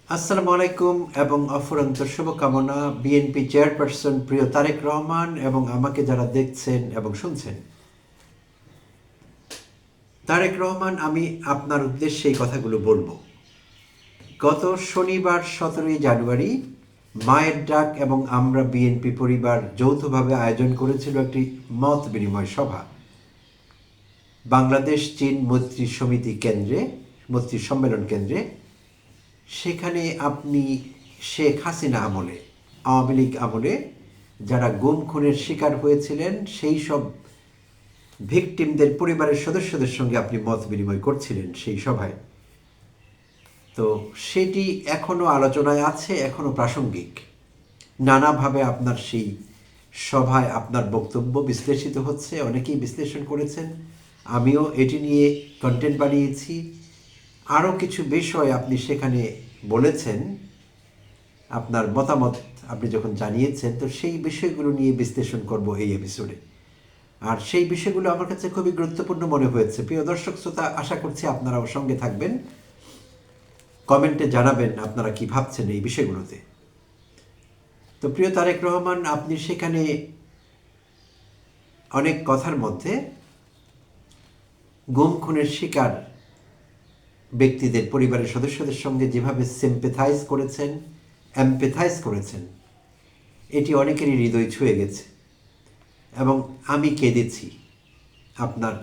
আসসালামু আলাইকুম এবং অফুরন্ত শুভকামনা বিএনপি চেয়ারপারসন প্রিয় তারেক রহমান এবং আমাকে যারা দেখছেন এবং শুনছেন। তারেক রহমান, আমি আপনার উদ্দেশ্যে এই কথাগুলো বলবো। গত শনিবার 17ই জানুয়ারি মায়ের ডাক এবং আমরা বিএনপি পরিবার যৌথভাবে আয়োজন করেছিল একটি মত বিনিময় সভা বাংলাদেশ চীন মৈত্রী সমিতি কেন্দ্রে, মৈত্রী সম্মেলন কেন্দ্রে। সেখানে আপনি শেখ হাসিনা আমলে, আওয়ামী লীগ আমলে যারা গুম খুনের শিকার হয়েছিলেন সেই সব ভিকটিমদের পরিবারের সদস্যদের সঙ্গে আপনি মত বিনিময় করছিলেন সেই সভায়। তো সেটি এখনও আলোচনায় আছে, এখনও প্রাসঙ্গিক। নানাভাবে আপনার সেই সভায় আপনার বক্তব্য বিশ্লেষিত হচ্ছে, অনেকেই বিশ্লেষণ করেছেন, আমিও এটি নিয়ে কন্টেন্ট বানিয়েছি। আরও কিছু বিষয় আপনি সেখানে বলেছেন, আপনার মতামত আপনি যখন জানিয়েছেন, তো সেই বিষয়গুলো নিয়ে বিশ্লেষণ করব এই এপিসোডে। আর সেই বিষয়গুলো আমার কাছে খুবই গুরুত্বপূর্ণ মনে হয়েছে। প্রিয় দর্শক শ্রোতা, আশা করছি আপনারাও সঙ্গে থাকবেন, কমেন্টে জানাবেন আপনারা কি ভাবছেন এই বিষয়গুলোতে। তো প্রিয় তারেক রহমান, আপনি সেখানে অনেক কথার মধ্যে গুম খুনের শিকার ব্যক্তিদের পরিবারের সদস্যদের সঙ্গে যেভাবে সিম্পেথাইজ করেছেন, এমপেথাইজ করেছেন, এটি অনেকেরই হৃদয় ছুঁয়ে গেছে এবং আমি কেঁদেছি। আপনার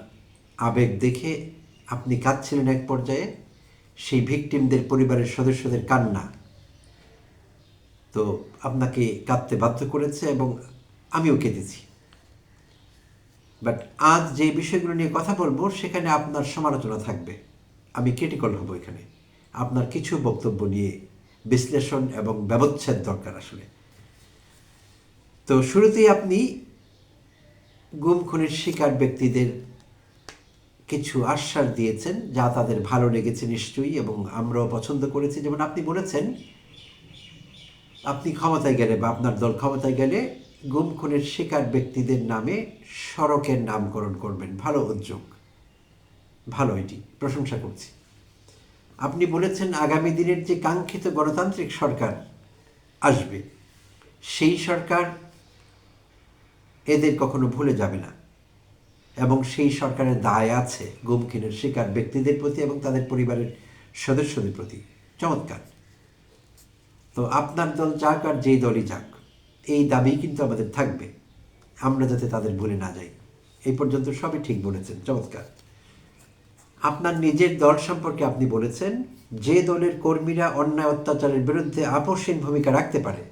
আবেগ দেখে আপনি কাঁদছিলেন এক পর্যায়ে, সেই ভিকটিমদের পরিবারের সদস্যদের কান্না তো আপনাকে কাঁদতে বাধ্য করেছে এবং আমিও কেঁদেছি। বাট আজ যে বিষয়গুলো নিয়ে কথা বলবো সেখানে আপনার সমালোচনা থাকবে, আমি ক্রিটিক্যাল হব। এখানে আপনার কিছু বক্তব্য নিয়ে বিশ্লেষণ এবং ব্যবচ্ছেদ দরকার আসলে। তো শুরুতেই আপনি গুম খুনের শিকার ব্যক্তিদের কিছু আশ্বাস দিয়েছেন, যা তাদের ভালো লেগেছে নিশ্চয়ই, এবং আমরাও পছন্দ করেছি। যেমন আপনি বলেছেন, আপনি ক্ষমতায় গেলে বা আপনার দল ক্ষমতায় গেলে গুম খুনের শিকার ব্যক্তিদের নামে সড়কের নামকরণ করবেন। ভালো উদ্যোগ, ভালো, এটি প্রশংসা করছি। আপনি বলেছেন আগামী দিনের যে কাঙ্ক্ষিত গণতান্ত্রিক সরকার আসবে, সেই সরকার এদের কখনো ভুলে যাবে না এবং সেই সরকারের দায় আছে গুম খুনের শিকার ব্যক্তিদের প্রতি এবং তাদের পরিবারের সদস্যদের প্রতি। চমৎকার। তো আপনার দল যাক আর যেই দলই যাক, এই দাবি কিন্তু আমাদের থাকবে, আমরা যাতে তাদের ভুলে না যাই। এই পর্যন্ত সবই ঠিক বলেছেন, চমৎকার। আপনার নিজের দল সম্পর্কে আপনি বলেছেন, যে দলের কর্মীরা অন্যায় অত্যাচারের বিরুদ্ধে আপোষহীন ভূমিকা রাখতে পারে,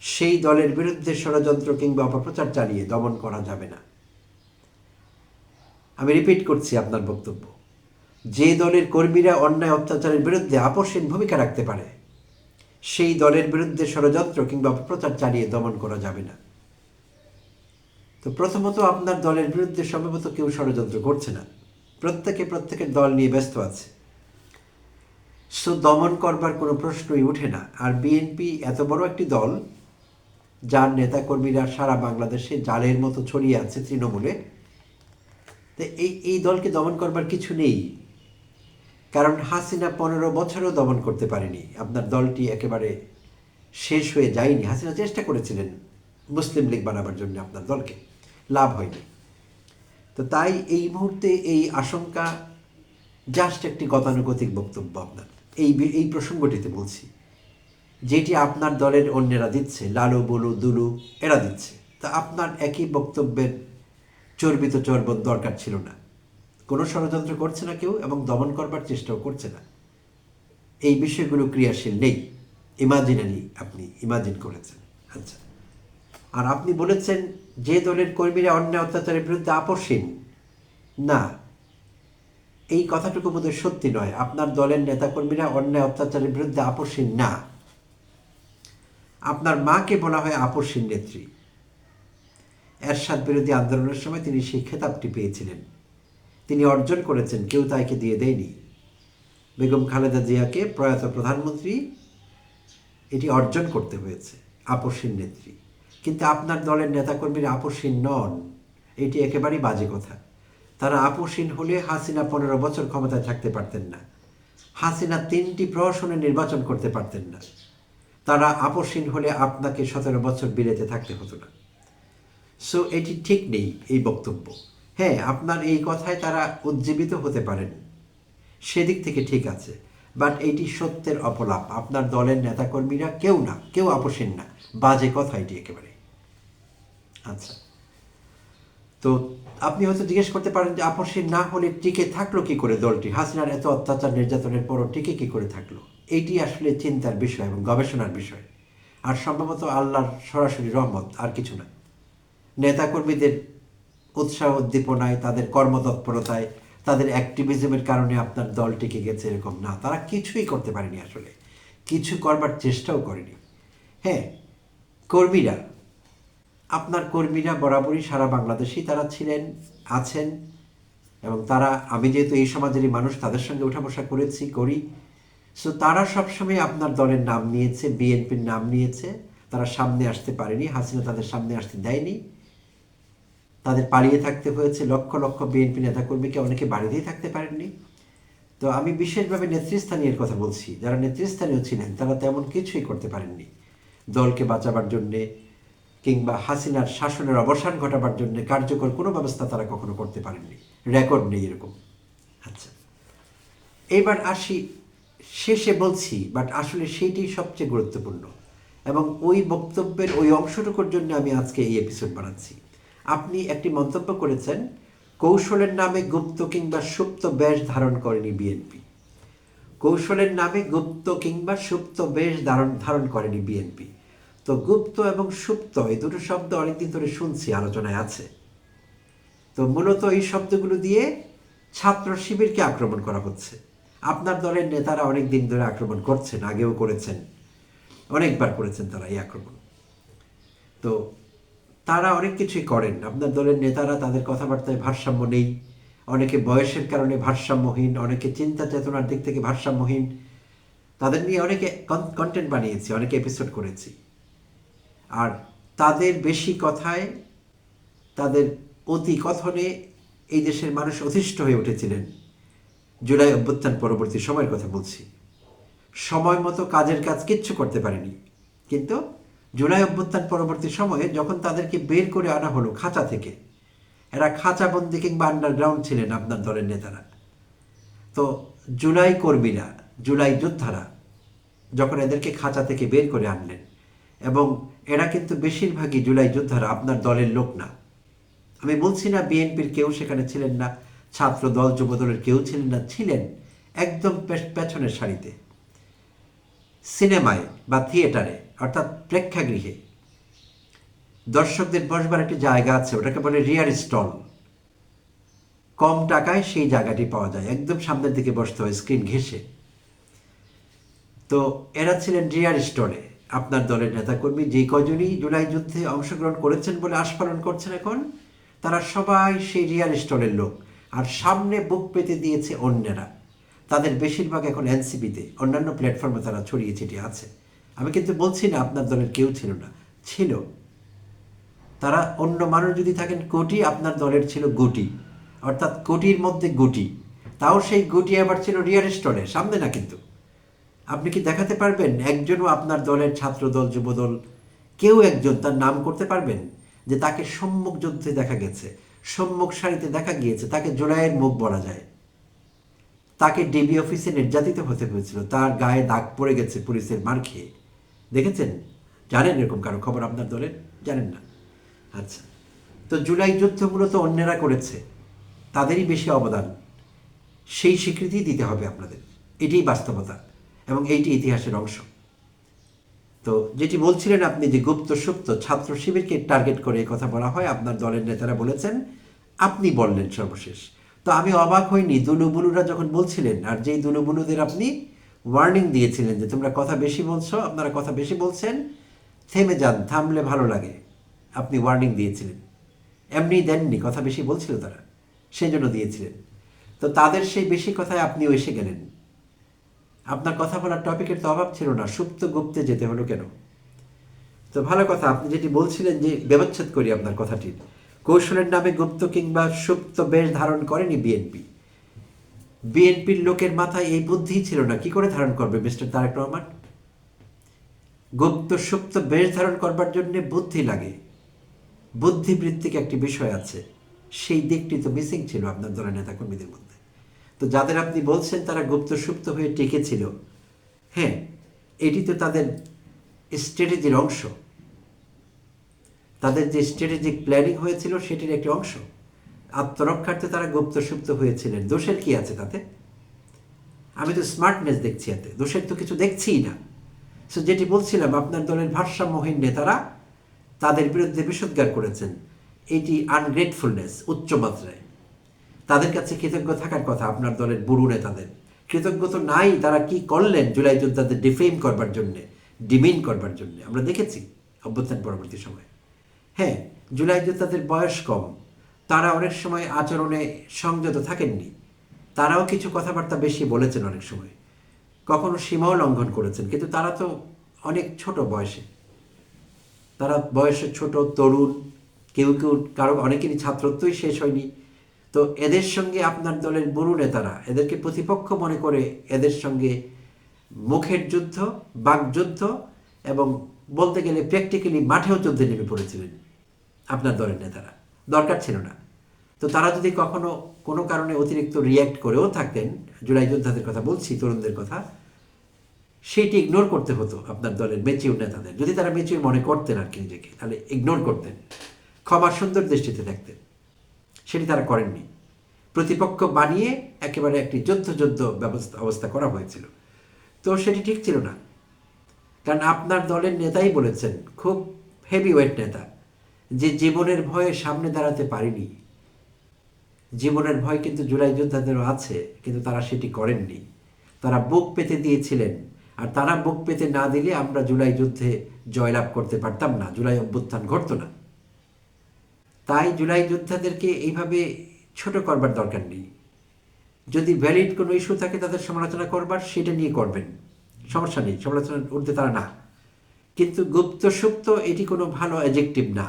সেই দলের বিরুদ্ধে ষড়যন্ত্র কিংবা অপপ্রচার চালিয়ে দমন করা যাবে না। আমি রিপিট করছি আপনার বক্তব্য, যে দলের কর্মীরা অন্যায় অত্যাচারের বিরুদ্ধে আপোষহীন ভূমিকা রাখতে পারে, সেই দলের বিরুদ্ধে ষড়যন্ত্র কিংবা অপপ্রচার চালিয়ে দমন করা যাবে না। তো প্রথমত, আপনার দলের বিরুদ্ধে সম্ভবত কেউ ষড়যন্ত্র করছে না, প্রত্যেকের দল নিয়ে ব্যস্ত আছে। সো দমন করবার কোনো প্রশ্নই ওঠে না। আর বিএনপি এত বড় একটি দল, যার নেতাকর্মীরা সারা বাংলাদেশে জালের মতো ছড়িয়ে আছে তৃণমূলে, তো এই দলকে দমন করবার কিছু নেই। কারণ হাসিনা 15 বছরও দমন করতে পারেনি। আপনার দলটি একেবারে শেষ হয়ে যায়নি। হাসিনা চেষ্টা করেছিলেন মুসলিম লীগ বানাবার জন্য আপনার দলকে, লাভ হয়নি। তো তাই এই মুহূর্তে এই আশঙ্কা জাস্ট একটি গতানুগতিক বক্তব্য আপনার এই প্রসঙ্গটিতে বলছি, যেটি আপনার দলের অন্যেরা দিচ্ছে, লালু বুলু দুলু এরা দিচ্ছে। তা আপনার একই বক্তব্যের চর্বিত চর্বণ দরকার ছিল না। কোনো ষড়যন্ত্র করছে না কেউ এবং দমন করবার চেষ্টাও করছে না। এই বিষয়গুলো ক্রিয়াশীল নেই, ইমাজিনারি আপনি ইমাজিন করেছেন। আচ্ছা, আর আপনি বলেছেন যে দলের কর্মীরা অন্যায় অত্যাচারের বিরুদ্ধে আপোষহীন না, এই কথাটুকু বোধহয় সত্যি নয়। আপনার দলের নেতাকর্মীরা অন্যায় অত্যাচারের বিরুদ্ধে আপোষহীন না। আপনার মাকে বলা হয় আপোষহীন নেত্রী। এরশাদ বিরোধী আন্দোলনের সময় তিনি সেই খেতাবটি পেয়েছিলেন, তিনি অর্জন করেছেন, কেউ তাকে দিয়ে দেয়নি। বেগম খালেদা জিয়াকে, প্রয়াত প্রধানমন্ত্রী, এটি অর্জন করতে হয়েছে, আপোষহীন নেত্রী। কিন্তু আপনার দলের নেতাকর্মীরা আপোষহীন নন, এটি একেবারেই বাজে কথা। তারা আপোষহীন হলে হাসিনা 15 বছর ক্ষমতায় থাকতে পারতেন না। হাসিনা 3টি প্রহসনে নির্বাচন করতে পারতেন না। তারা আপসহীন হলে আপনাকে 17 বছর বিলেতে থাকতে হতো না। সো এটি ঠিক নেই এই বক্তব্য। হ্যাঁ, আপনার এই কথায় তারা উজ্জীবিত হতে পারেন, সেদিক থেকে ঠিক আছে, বাট এইটি সত্যের অপলাপ। আপনার দলের নেতাকর্মীরা কেউ আপসহীন না। বাজে কথা এটি একেবারে। আচ্ছা, তো আপনি হয়তো জিজ্ঞেস করতে পারেন যে আপসহীন না হলে টিকে থাকলো কি করে দলটি? হাসিনার এত অত্যাচার নির্যাতনের পরও টিকে কি করে থাকলো? এইটি আসলে চিন্তার বিষয় এবং গবেষণার বিষয়, আর সম্ভবত আল্লাহর সরাসরি রহমত, আর কিছু না। নেতাকর্মীদের উৎসাহ উদ্দীপনায়, তাদের কর্মতৎপরতায়, তাদের অ্যাক্টিভিজমের কারণে আপনার দল টিকে গেছে এরকম না। তারা কিছুই করতে পারেনি, আসলে কিছু করবার চেষ্টাও করেনি। হ্যাঁ, আপনার কর্মীরা বরাবরই সারা বাংলাদেশেই তারা ছিলেন, আছেন, এবং আমি যেহেতু এই সমাজেরই মানুষ, তাদের সঙ্গে উঠা বসা করি। সো তারা সবসময় আপনার দলের নাম নিয়েছে, বিএনপির নাম নিয়েছে। তারা সামনে আসতে পারেনি, হাসিনা তাদের সামনে আসতে দেয়নি। তাদের পালিয়ে থাকতে হয়েছে। লক্ষ লক্ষ বিএনপি নেতাকর্মীকে অনেকে বাড়িতেই থাকতে পারেননি। তো আমি বিশেষভাবে নেতৃস্থানীয়ের কথা বলছি। যারা নেতৃস্থানীয় ছিলেন তারা তেমন কিছুই করতে পারেননি দলকে বাঁচাবার জন্যে, কিংবা হাসিনার শাসনের অবসান ঘটাবার জন্য কার্যকর কোনো ব্যবস্থা তারা কখনো করতে পারেননি। রেকর্ড নেই এরকম। আচ্ছা, এইবার আসি, শেষে বলছি, বাট আসলে সেইটি সবচেয়ে গুরুত্বপূর্ণ, এবং ওই বক্তব্যের ওই অংশটুকুর জন্য আমি আজকে এই এপিসোড বানাচ্ছি। আপনি একটি মন্তব্য করেছেন, কৌশলের নামে গুপ্ত কিংবা সুপ্ত বেশ ধারণ করেনি বিএনপি। কৌশলের নামে গুপ্ত কিংবা সুপ্ত বেশ ধারণ করেনি বিএনপি। তো গুপ্ত এবং সুপ্ত এই দুটো শব্দ অনেকদিন ধরে শুনছি, আলোচনায় আছে। তো মূলত এই শব্দগুলো দিয়ে ছাত্র শিবিরকে আক্রমণ করা হচ্ছে। আপনার দলের নেতারা অনেক দিন ধরে আক্রমণ করছেন, আগেও করেছেন, অনেকবার করেছেন তারা এই আক্রমণ। তো তারা অনেক কিছুই করেন। আপনার দলের নেতারা, তাদের কথাবার্তায় ভারসাম্য নেই। অনেকে বয়সের কারণে ভারসাম্যহীন, অনেকে চিন্তা চেতনার দিক থেকে ভারসাম্যহীন। তাদের নিয়ে অনেকে কন্টেন্ট বানিয়েছি, অনেকে এপিসোড করেছি। আর তাদের বেশি কথায়, তাদের অতি কথনে এই দেশের মানুষ অতিষ্ঠ হয়ে উঠেছিলেন। জুলাই অভ্যুত্থান পরবর্তী সময়ের কথা বলছি। সময় মতো কাজের কাজ কিচ্ছু করতে পারেনি, কিন্তু জুলাই অভ্যুত্থান পরবর্তী সময়ে যখন তাদেরকে বের করে আনা হলো খাঁচা থেকে, এরা খাঁচাবন্দি কিংবা আন্ডারগ্রাউন্ড ছিলেন আপনার দলের নেতারা। তো জুলাই কর্মীরা, জুলাই যোদ্ধারা যখন এদেরকে খাঁচা থেকে বের করে আনলেন, এবং এরা কিন্তু বেশিরভাগই জুলাই যোদ্ধারা আপনার দলের লোক না। আমি বলছি না বিএনপির কেউ সেখানে ছিলেন না, ছাত্র দল, যুব দলের কেউ ছিলেন না, ছিলেন একদম পেছনের সারিতে। সিনেমায় বা থিয়েটারে, অর্থাৎ প্রেক্ষাগৃহে দর্শকদের বসবার একটি জায়গা আছে, ওটাকে বলে রিয়ার স্টল। কম টাকায় সেই জায়গাটি পাওয়া যায়, একদম সামনের দিকে বসতে হয় স্ক্রিন ঘেঁষে। তো এরা ছিলেন রিয়ার স্টলে। আপনার দলের নেতাকর্মী যে কজনই জুলাই যুদ্ধে অংশগ্রহণ করেছেন বলে আস্ফালন করছেন এখন, তারা সবাই সেই রিয়ার স্টলের লোক। আর সামনে বুক পেতে দিয়েছে অন্যেরা। তাদের বেশিরভাগ এখন এনসিপিতে, অন্যান্য প্ল্যাটফর্মে তারা ছড়িয়ে ছিটিয়ে আছে। আমি কিন্তু বলছি না আপনার দলের কেউ ছিল না, ছিল। তারা, অন্য মানুষ যদি থাকেন কোটি, আপনার দলের ছিল গুটি, অর্থাৎ কোটির মধ্যে গুটি। তাও সেই গুটি আবার ছিল রিয়ার স্টলে, সামনে না। কিন্তু আপনি কি দেখাতে পারবেন একজনও আপনার দলের ছাত্রদল, যুবদল, কেউ একজন তার নাম করতে পারবেন যে তাকে সম্মুখ যুদ্ধে দেখা গেছে, সম্মুখ সারিতে দেখা গিয়েছে, তাকে জুলাইয়ের মুখ বলা যায়? তাকে ডিবি অফিসে নির্যাতিত হতে হয়েছিল, তার গায়ে দাগ পড়ে গেছে পুলিশের মার খেয়ে। দেখেছেন? জানেন এরকম কারো খবর আপনার দলের? জানেন না? আচ্ছা, তো জুলাই যুদ্ধ মূলত অন্যেরা করেছে, তাদেরই বেশি অবদান, সেই স্বীকৃতি দিতে হবে আপনাদের। এটাই বাস্তবতা, এবং এইটি ইতিহাসের অংশ। তো যেটি বলছিলেন আপনি, যে গুপ্ত সুপ্ত ছাত্র শিবিরকে টার্গেট করে কথা বলা হয়, আপনার দলের নেতারা বলেছেন, আপনি বললেন সর্বশেষ। তো আমি অবাক হইনি দুলুবুলুরা যখন বলছিলেন, আর যেই দুলুবুলুদের আপনি ওয়ার্নিং দিয়েছিলেন যে তোমরা কথা বেশি বলছো, আপনারা কথা বেশি বলছেন, থেমে যান, থামলে ভালো লাগে, আপনি ওয়ার্নিং দিয়েছিলেন। এমনি দেননি, কথা বেশি বলছিল তারা, সেই জন্য দিয়েছিলেন। তো তাদের সেই বেশি কথায় আপনিও এসে গেলেন। আপনার কথা বলার টপিকের তো অভাব ছিল না, সুপ্ত গুপ্তে যেতে হলো কেন? তো ভালো কথা, আপনি যেটি বলছিলেন, যে ব্যবচ্ছেদ করি আপনার কথাটির, কৌশলের নামে গুপ্ত কিংবা সুপ্ত বেশ ধারণ করেনি বিএনপি। বিএনপির লোকের মাথায় এই বুদ্ধি ছিল না, কি করে ধারণ করবে মিস্টার তারেক রহমান? গুপ্ত সুপ্ত বেশ ধারণ করবার জন্য বুদ্ধি লাগে, বুদ্ধিবৃত্তিক একটি বিষয় আছে, সেই দিকটি তো মিসিং ছিল আপনার দলের নেতাকর্মীদের মধ্যে। তো যাদের আপনি বলছেন তারা গুপ্ত সুপ্ত হয়ে টিকেছিল, হ্যাঁ, এটি তো তাদের স্ট্র্যাটেজির অংশ, তাদের যে স্ট্র্যাটেজিক প্ল্যানিং হয়েছিল সেটির একটি অংশ। আত্মরক্ষার্থে তারা গুপ্ত সুপ্ত হয়েছিলেন, দোষের কি আছে তাতে? আমি তো স্মার্টনেস দেখছি, এতে দোষের তো কিছু দেখছিই না। সো যেটি বলছিলাম, আপনার দলের ভারসাম্যহীন নেতারা তাদের বিরুদ্ধে বিষোদ্গার করেছেন, এটি আনগ্রেটফুলনেস উচ্চ মাত্রায়। তাদের কাছে কৃতজ্ঞ থাকার কথা আপনার দলের বুড়ো নেতাদের। কৃতজ্ঞ তো নাই, তারা কি করলেন জুলাই যোদ্ধাদের ডিফেম করবার জন্যে, ডিমিন করবার জন্যে, আমরা দেখেছি অভ্যুত্থান পরবর্তী সময়। হ্যাঁ, জুলাই যোদ্ধাদের বয়স কম, তারা অনেক সময় আচরণে সংযত থাকেননি, তারাও কিছু কথাবার্তা বেশি বলেছেন অনেক সময়, কখনো সীমাও লঙ্ঘন করেছেন, কিন্তু তারা তো অনেক ছোট বয়সে, তারা বয়সে ছোট, তরুণ, কেউ কেউ কারো অনেকেরই ছাত্রত্বই শেষ হয়নি। তো এদের সঙ্গে আপনার দলের বুড়ো নেতারা এদেরকে প্রতিপক্ষ মনে করে এদের সঙ্গে মুখের যুদ্ধ, বাকযুদ্ধ এবং বলতে গেলে প্র্যাকটিক্যালি মাঠেও যুদ্ধে নেমে পড়েছিলেন আপনার দলের নেতারা, দরকার ছিল না। তো তারা যদি কখনো কোনো কারণে অতিরিক্ত রিয়্যাক্ট করেও থাকতেন, জুলাই যোদ্ধাদের কথা বলছি, তরুণদের কথা, সেইটি ইগনোর করতে হতো আপনার দলের মেচিউর নেতাদের। যদি তারা মেচিউর মনে করতেন আর কি নিজেকে, তাহলে ইগনোর করতেন, ক্ষমার সুন্দর দৃষ্টিতে দেখতেন। সেটি তারা করেননি, প্রতিপক্ষ বানিয়ে একেবারে একটি যুদ্ধ অবস্থা করা হয়েছিল। তো সেটি ঠিক ছিল না, কারণ আপনার দলের নেতাই বলেছেন, খুব হেভি ওয়েট নেতা, যে জীবনের ভয়ে সামনে দাঁড়াতে পারিনি। জীবনের ভয় কিন্তু জুলাই যোদ্ধাদেরও আছে, কিন্তু তারা সেটি করেননি, তারা বুক পেতে দিয়েছিলেন। আর তারা বুক পেতে না দিলে আমরা জুলাই যুদ্ধে জয়লাভ করতে পারতাম না, জুলাই অভ্যুত্থান ঘটত না। তাই জুলাই যোদ্ধাদেরকে এইভাবে ছোট করবার দরকার নেই। যদি ভ্যালিড কোনো ইস্যু থাকে তাদের সমালোচনা করবার, সেটা নিয়ে করবেন, সমস্যা নেই, সমালোচনার ঊর্ধ্বে তারা না। কিন্তু গুপ্ত সুপ্ত এটি কোনো ভালো অ্যাডজেক্টিভ না,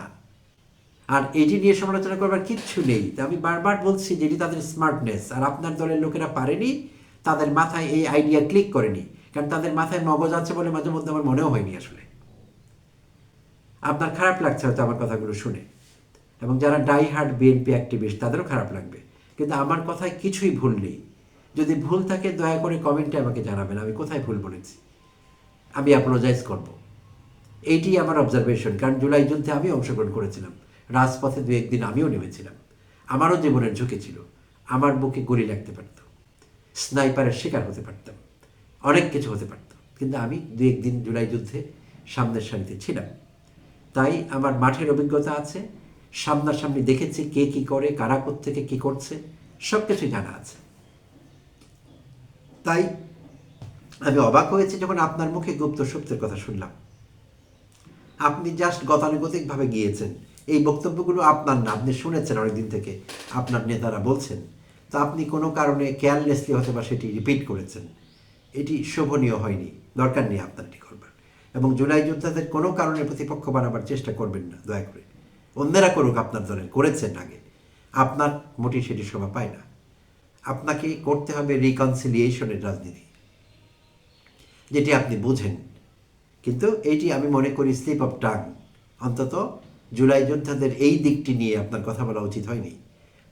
আর এটি নিয়ে সমালোচনা করবার কিচ্ছু নেই। আমি বারবার বলছি যে এটি তাদের স্মার্টনেস, আর আপনার দলের লোকেরা পারেনি, তাদের মাথায় এই আইডিয়া ক্লিক করেনি, কারণ তাদের মাথায় মগজ আছে বলে মাঝে মধ্যে আমার মনেও হয়নি আসলে। আপনার খারাপ লাগছে হয়তো আমার কথাগুলো শুনে, এবং যারা ডাই হার্ড বিএনপি অ্যাক্টিভিস্ট তাদেরও খারাপ লাগবে, কিন্তু আমার কথায় কিছুই ভুল নেই। যদি ভুল থাকে দয়া করে কমেন্টে আমাকে জানাবেন, আমি কোথায় ভুল বলেছি, আমি অ্যাপোলোজাইজ করব। এইটি আমার অবজারভেশন, কারণ জুলাই যুদ্ধে আমি অংশগ্রহণ করেছিলাম, রাজপথে দু একদিন আমিও নেমেছিলাম, আমারও জীবনের ঝুঁকি ছিল, আমার বুকে গুলি লাগতে পারত, স্নাইপারের শিকার হতে পারতাম, অনেক কিছু হতে পারত, কিন্তু আমি দু একদিন জুলাই যুদ্ধে সামনের সারিতে ছিলাম। তাই আমার মাঠের অভিজ্ঞতা আছে, সামনাসামনি দেখেছি কে কী করে, কারা থেকে কী করছে, সব কিছুই জানা আছে। তাই আমি অবাক হয়েছি যখন আপনার মুখে গুপ্ত সুপ্তের কথা শুনলাম। আপনি জাস্ট গতানুগতিকভাবে গিয়েছেন, এই বক্তব্যগুলো আপনার না, আপনি শুনেছেন অনেকদিন থেকে আপনার নেতারা বলছেন, তো আপনি কোনো কারণে কেয়ারলেসলি হয়তো বা সেটি রিপিট করেছেন। এটি শোভনীয় হয়নি, দরকার নেই আপনার এটি করবার। এবং জুলাই যোদ্ধাদের কোনো কারণে প্রতিপক্ষ বানাবার চেষ্টা করবেন না দয়া করে, অন্যেরা করুক, আপনার দলের করেছেন আগে, আপনার মোটেই সেটি শোভা পায় না। আপনাকে করতে হবে রিকনসিলিয়েশনের রাজনীতি, যেটি আপনি বুঝেন। কিন্তু এইটি আমি মনে করি স্লিপ অফ টাং, অন্তত জুলাই যোদ্ধাদের এই দিকটি নিয়ে আপনার কথা বলা উচিত হয়নি।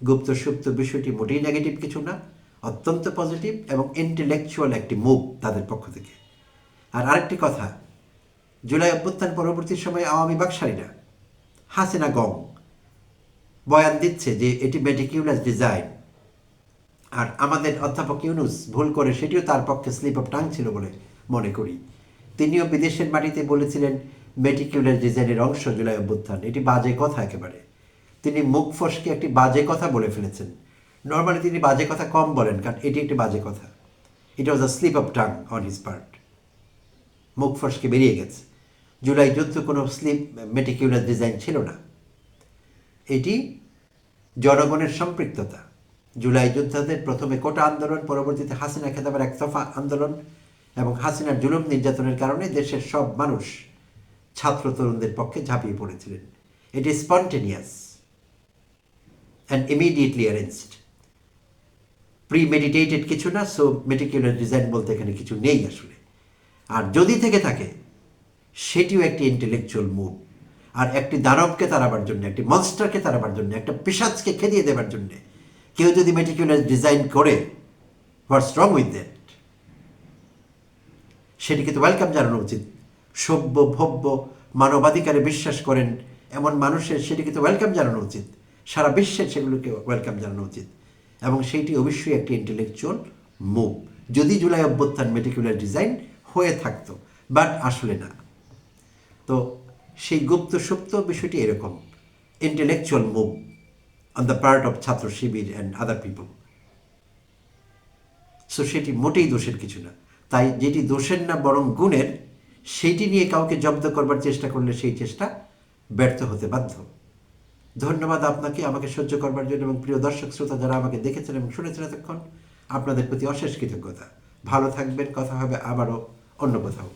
গুপ্ত সুপ্ত বিষয়টি মোটেই নেগেটিভ কিছু না, অত্যন্ত পজিটিভ এবং ইন্টেলেকচুয়াল একটি মুভ তাদের পক্ষ থেকে। আর আরেকটি কথা, জুলাই অভ্যুত্থান পরবর্তী সময়ে আওয়ামী বাকশালীরা, হাসিনা গং বয়ান দিচ্ছে যে এটি মেটিকিউলাস ডিজাইন, আর আমাদের অধ্যাপক ইউনুস ভুল করে, সেটিও তার পক্ষে স্লিপ অফ টাং ছিল বলে মনে করি। তিনিও বিদেশের মাটিতে বলেছিলেন মেটিকিউলাস ডিজাইনের অংশ জুলাই অভ্যুত্থান, এটি বাজে কথা একেবারে। তিনি মুখ ফসকে একটি বাজে কথা বলে ফেলেছেন। নর্মালি তিনি বাজে কথা কম বলেন, কারণ এটি একটি বাজে কথা। It was a slip of tongue on his part, মুখ ফসকে বেরিয়ে গেছে। জুলাই যুদ্ধ কোনো স্লিপ মেটিকিউলাস ডিজাইন ছিল না, এটি জনগণের সম্পৃক্ততা। জুলাই যোদ্ধাদের প্রথমে কোটা আন্দোলন, পরবর্তীতে হাসিনা খেতাবের একতরফা আন্দোলন এবং হাসিনার জুলুম নির্যাতনের কারণে দেশের সব মানুষ ছাত্র তরুণদের পক্ষে ঝাঁপিয়ে পড়েছিলেন। It is spontaneous and immediately arranged. Premeditated কিছু না, সো মেটিকুলার ডিজাইন বলতে এখানে কিছু নেই আসলে। আর যদি থেকে থাকে সেটিও একটি ইন্টেলেকচুয়াল মুভ। আর একটি দানবকে তাড়াবার জন্য, একটি মনস্টারকে তাড়াবার জন্য, একটা পিশাচকে খেদিয়ে দেবার জন্য কেউ যদি মেটিকুলার ডিজাইন করে, হোয়াটস রং উইথ দ্যাট? সেটিকে তো ওয়েলকাম জানানো উচিত। সভ্য ভব্য মানবাধিকারে বিশ্বাস করেন এমন মানুষের সেটিকে তো ওয়েলকাম জানানো উচিত, সারা বিশ্বের সেগুলোকে ওয়েলকাম জানানো উচিত। এবং সেইটি অবশ্যই একটি ইন্টেলেকচুয়াল মুভ, যদি জুলাই অভ্যুত্থান মেটিকুলার ডিজাইন হয়ে থাকতো, বাট আসলে না। তো সেই গুপ্ত সুপ্ত বিষয়টি এরকম, intellectual move on the part of ছাত্র শিবির অ্যান্ড আদার পিপল। সো সেটি মোটেই দোষের কিছু না। তাই যেটি দোষের না বরং গুণের, সেইটি নিয়ে কাউকে জব্দ করবার চেষ্টা করলে সেই চেষ্টা ব্যর্থ হতে বাধ্য। ধন্যবাদ আপনাকে আমাকে সহ্য করবার জন্য, এবং প্রিয় দর্শক শ্রোতা যারা আমাকে দেখেছেন এবং শুনেছেন এতক্ষণ, আপনাদের প্রতি অশেষ কৃতজ্ঞতা। ভালো থাকবেন, কথা হবে আবারও অন্য কোথাও।